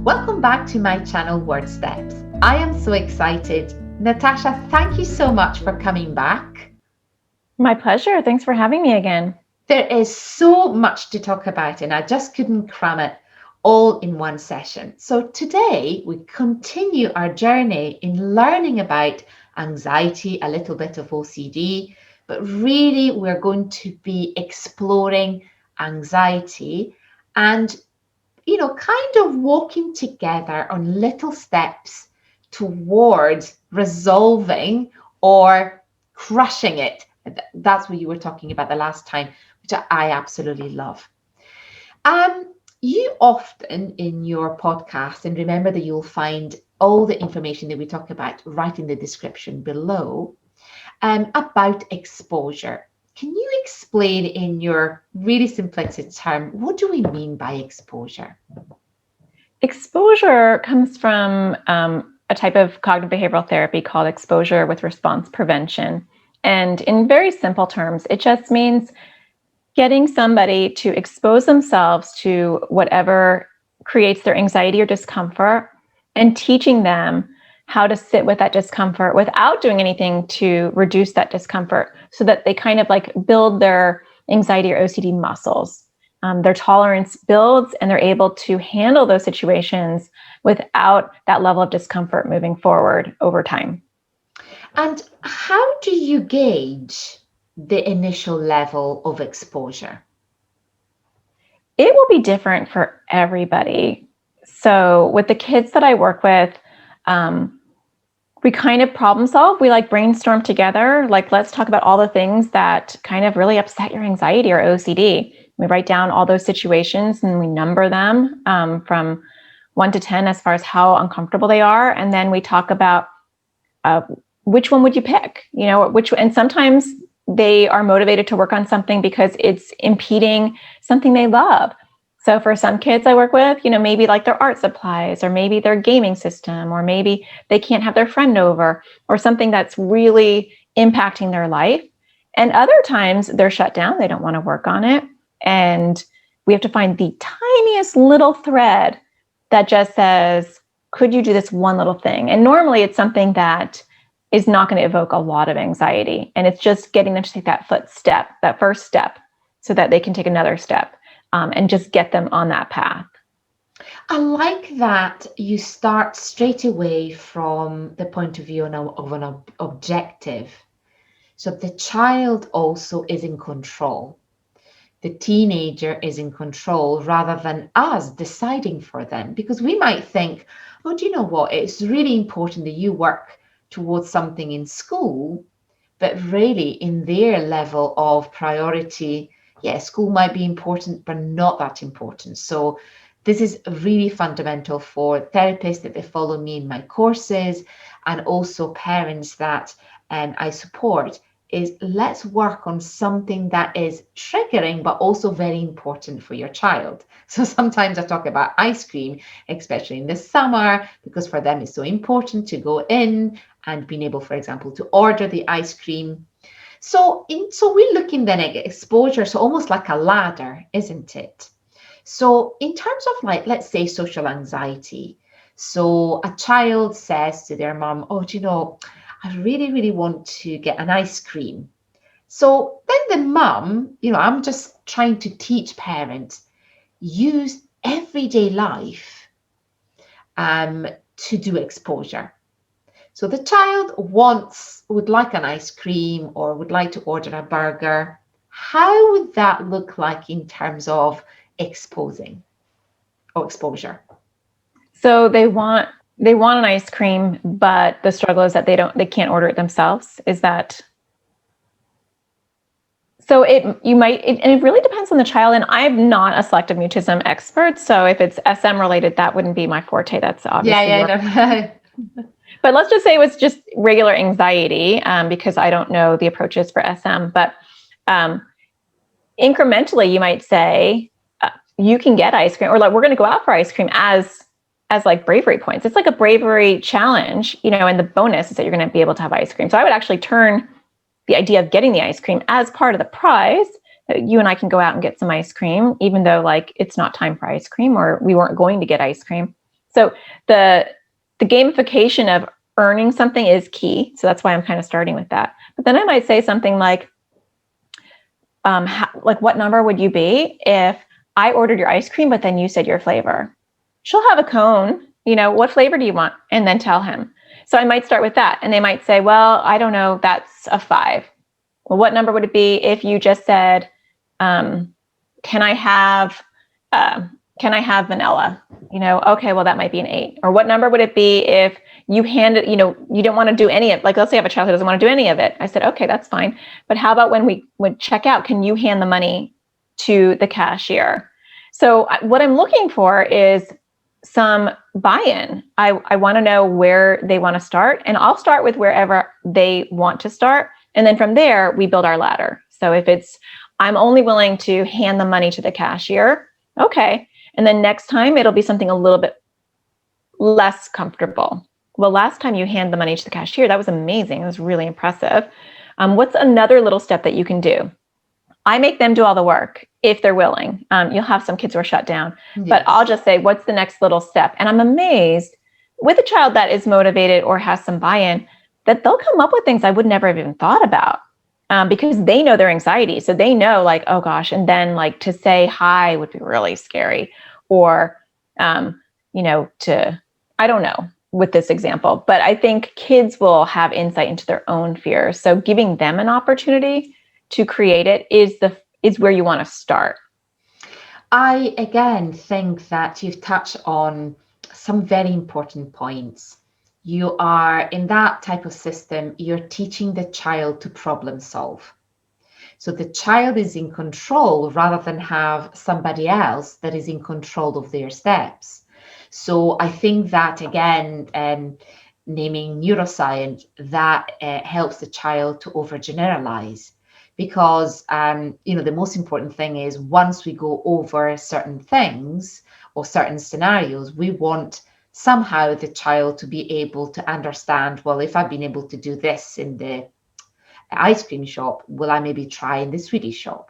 Welcome back to my channel, Word Steps. I am so excited. Natasha, thank you so much for coming back. My pleasure. Thanks for having me again. There is so much to talk about, and I just couldn't cram it all in one session. So today we continue our journey in learning about anxiety, a little bit of OCD, but really we're going to be exploring anxiety and kind of walking together on little steps towards resolving or crushing it. That's what you were talking about the last time, which I absolutely love. Um, you often in your podcast, and remember that you'll find all the information that we talk about right in the description below, about exposure. Can you explain in your really simplistic term, what do we mean by exposure? Exposure comes from a type of cognitive behavioral therapy called exposure with response prevention. And in very simple terms, it just means getting somebody to expose themselves to whatever creates their anxiety or discomfort and teaching them how to sit with that discomfort without doing anything to reduce that discomfort so that they kind of like build their anxiety or OCD muscles. Their tolerance builds and they're able to handle those situations without that level of discomfort moving forward over time. And how do you gauge the initial level of exposure? It will be different for everybody. So with the kids that I work with, we kind of problem solve. We like brainstorm together. Like, let's talk about all the things that kind of really upset your anxiety or OCD. We write down all those situations and we number them from 1 to 10 as far as how uncomfortable they are. And then we talk about which one would you pick? And sometimes they are motivated to work on something because it's impeding something they love. So for some kids I work with, maybe like their art supplies or maybe their gaming system, or maybe they can't have their friend over or something that's really impacting their life. And other times they're shut down. They don't want to work on it. And we have to find the tiniest little thread that just says, could you do this one little thing? And normally it's something that is not going to evoke a lot of anxiety. And it's just getting them to take that first step, so that they can take another step and just get them on that path. I like that you start straight away from the point of view of an objective. So the child also is in control. The teenager is in control rather than us deciding for them. Because we might think, oh, do you know what? It's really important that you work towards something in school, but really in their level of priority, school might be important, but not that important. So this is really fundamental for therapists that they follow me in my courses, and also parents that I support, is let's work on something that is triggering, but also very important for your child. So sometimes I talk about ice cream, especially in the summer, because for them it's so important to go in and being able, for example, to order the ice cream. So we're looking then at exposure, so almost like a ladder, isn't it? So in terms of, like, let's say social anxiety. So a child says to their mom, oh, do you know, I really, really want to get an ice cream. So then the mum, I'm just trying to teach parents, use everyday life to do exposure. So the child would like an ice cream or would like to order a burger. How would that look like in terms of exposing or exposure? So they want an ice cream, but the struggle is that they can't order it themselves. Is that? So it really depends on the child. And I'm not a selective mutism expert. So if it's SM related, that wouldn't be my forte. That's obviously. Yeah. But let's just say it was just regular anxiety, because I don't know the approaches for SM. But incrementally, you might say you can get ice cream, or like we're going to go out for ice cream as like bravery points. It's like a bravery challenge, and the bonus is that you're going to be able to have ice cream. So I would actually turn the idea of getting the ice cream as part of the prize. That you and I can go out and get some ice cream, even though like it's not time for ice cream or we weren't going to get ice cream. So the gamification of earning something is key. So that's why I'm kind of starting with that. But then I might say something like, what number would you be if I ordered your ice cream, but then you said your flavor? She'll have a cone, what flavor do you want? And then tell him. So I might start with that. And they might say, well, I don't know, that's a 5. Well, what number would it be if you just said, can I have vanilla? Okay, well, that might be an 8. Or what number would it be if you handed, you don't want to do any of, like, let's say I have a child who doesn't want to do any of it. I said, okay, that's fine. But how about when we would check out, can you hand the money to the cashier? So what I'm looking for is some buy-in. I want to know where they want to start, and I'll start with wherever they want to start. And then from there, we build our ladder. So if it's, I'm only willing to hand the money to the cashier, okay. And then next time, it'll be something a little bit less comfortable. Well, last time you hand the money to the cashier, that was amazing. It was really impressive. What's another little step that you can do? I make them do all the work if they're willing. You'll have some kids who are shut down, yes. But I'll just say, what's the next little step? And I'm amazed with a child that is motivated or has some buy-in that they'll come up with things I would never have even thought about, because they know their anxiety. So they know, like, oh gosh, and then like to say hi would be really scary, or, I don't know with this example, but I think kids will have insight into their own fears. So giving them an opportunity to create it is where you want to start. I, again, think that you've touched on some very important points. You are, in that type of system, you're teaching the child to problem solve. So the child is in control rather than have somebody else that is in control of their steps. So I think that, again, naming neuroscience, that helps the child to overgeneralize. Because, the most important thing is, once we go over certain things or certain scenarios, we want somehow the child to be able to understand, well, if I've been able to do this in the ice cream shop, will I maybe try in the sweetie shop?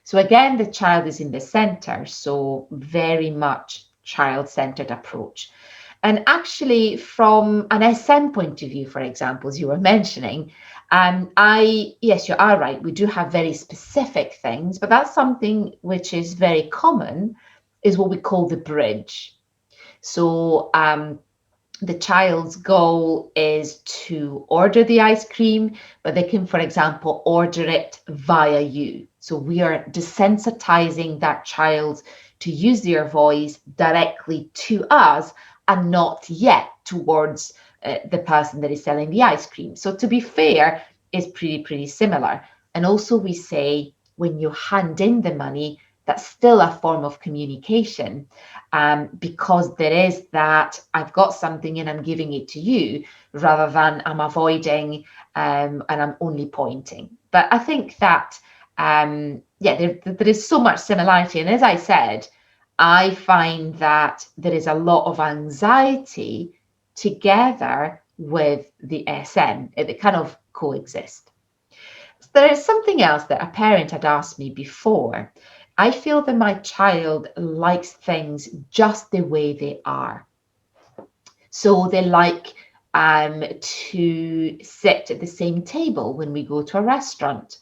So again, the child is in the center, so very much child-centered approach. And actually, from an SM point of view, for example, as you were mentioning, yes, you are right. We do have very specific things, but that's something which is very common, is what we call the bridge. So the child's goal is to order the ice cream, but they can, for example, order it via you. So we are desensitizing that child to use their voice directly to us and not yet towards the person that is selling the ice cream. So to be fair, it's pretty similar. And also we say, when you hand in the money, that's still a form of communication, because there is that I've got something and I'm giving it to you, rather than I'm avoiding and I'm only pointing. But I think that, there is so much similarity. And as I said, I find that there is a lot of anxiety together with the SM. They kind of coexist. There is something else that a parent had asked me before. I feel that my child likes things just the way they are. So they like to sit at the same table when we go to a restaurant.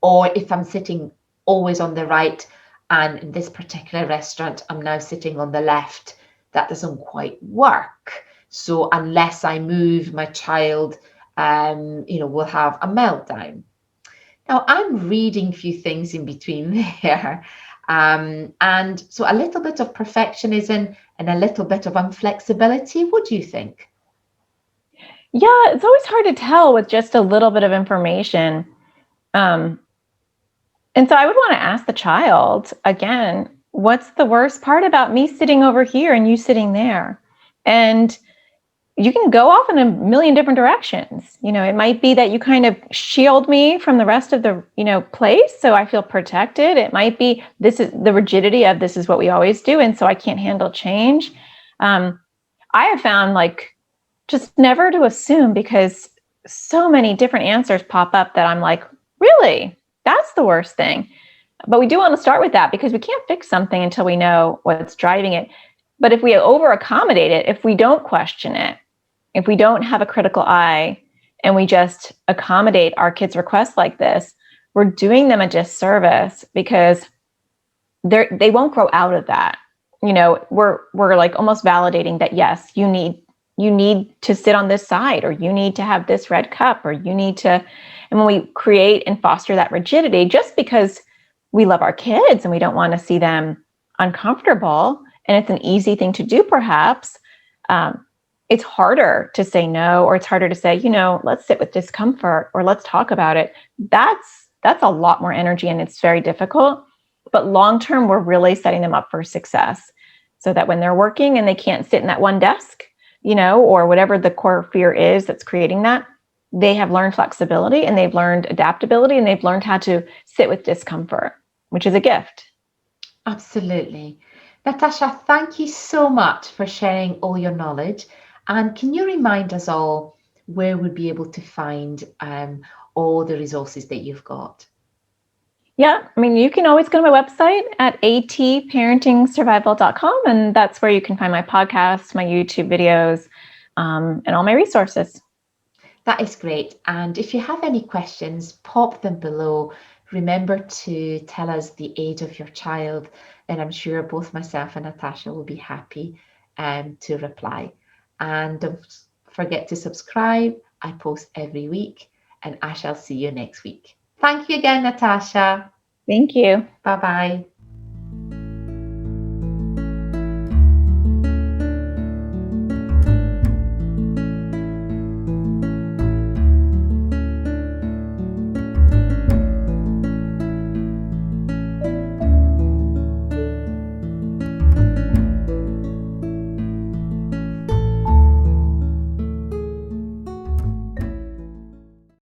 Or if I'm sitting always on the right, and in this particular restaurant, I'm now sitting on the left, that doesn't quite work. So unless I move, my child, will have a meltdown. Now, I'm reading a few things in between there. And so a little bit of perfectionism and a little bit of inflexibility. What do you think? Yeah, it's always hard to tell with just a little bit of information. And so I would want to ask the child, again, what's the worst part about me sitting over here and you sitting there? And you can go off in a million different directions. It might be that you kind of shield me from the rest of the, place, so I feel protected. It might be this is the rigidity of this is what we always do, and so I can't handle change. I have found, like, just never to assume, because so many different answers pop up that I'm like, really? That's the worst thing. But we do want to start with that, because we can't fix something until we know what's driving it. But if we over accommodate it, if we don't question it, if we don't have a critical eye, and we just accommodate our kids' requests like this, we're doing them a disservice, because they won't grow out of that. We're like almost validating that, yes, you need to sit on this side, or you need to have this red cup, or you need to. And when we create and foster that rigidity, just because we love our kids and we don't want to see them uncomfortable, and it's an easy thing to do, perhaps, it's harder to say no, or it's harder to say, let's sit with discomfort, or let's talk about it. That's a lot more energy, and it's very difficult. But long term, we're really setting them up for success, so that when they're working and they can't sit in that one desk, or whatever the core fear is that's creating that, they have learned flexibility, and they've learned adaptability, and they've learned how to sit with discomfort, which is a gift. Absolutely. Natasha, thank you so much for sharing all your knowledge. And can you remind us all where we'll be able to find all the resources that you've got? Yeah, you can always go to my website at atparentingsurvival.com, and that's where you can find my podcast, my YouTube videos, and all my resources. That is great. And if you have any questions, pop them below. Remember to tell us the age of your child, and I'm sure both myself and Natasha will be happy to reply. And don't forget to subscribe. I post every week, and I shall see you next week. Thank you again, Natasha. Thank you. Bye-bye.